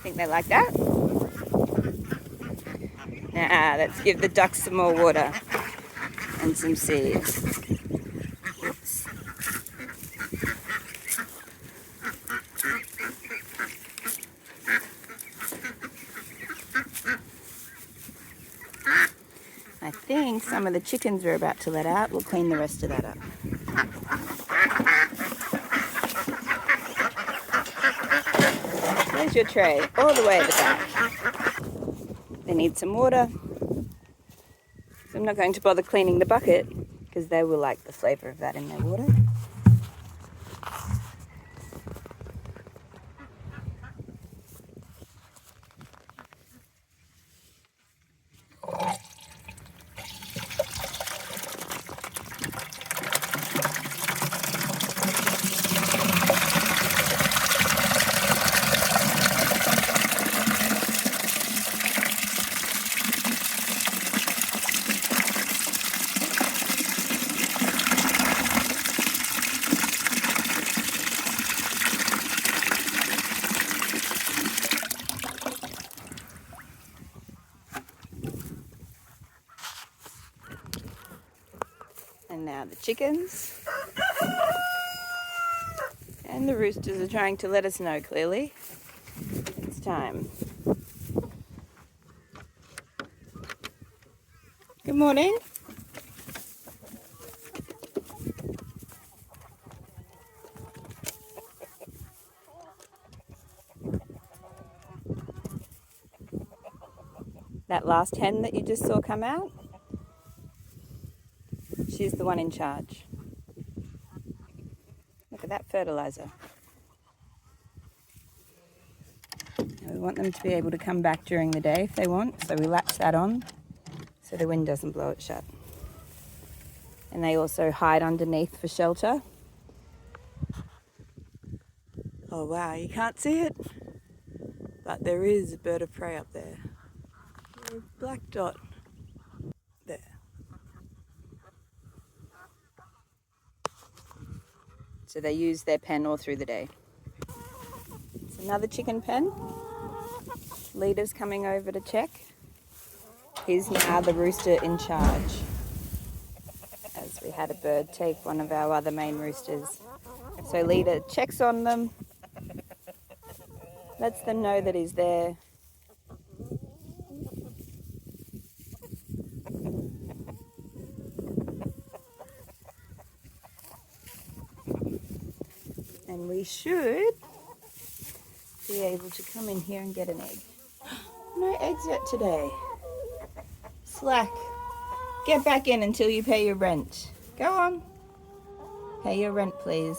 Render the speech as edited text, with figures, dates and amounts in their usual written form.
Think they like that? Now, let's give the ducks some more water and some seeds. Oops. I think some of the chickens we're about to let out. We'll clean the rest of that up. There's your tray, all the way at the back. They need some water. So I'm not going to bother cleaning the bucket because they will like the flavour of that in their water. And now the chickens and the roosters are trying to let us know clearly it's time. Good morning. That last hen that you just saw come out, she's the one in charge. Look at that fertilizer. We want them to be able to come back during the day if they want, so we latch that on so the wind doesn't blow it shut. And they also hide underneath for shelter. Oh wow, you can't see it, but there is a bird of prey up there. A black dot there. So they use their pen all through the day. It's another chicken pen. Leader's coming over to check. He's now the rooster in charge, as we had a bird take one of our other main roosters. So Leader checks on them, lets them know that he's there. And we should be able to come in here and get an egg. No eggs yet today. Slack. Get back in until you pay your rent. Go on. Pay your rent, please.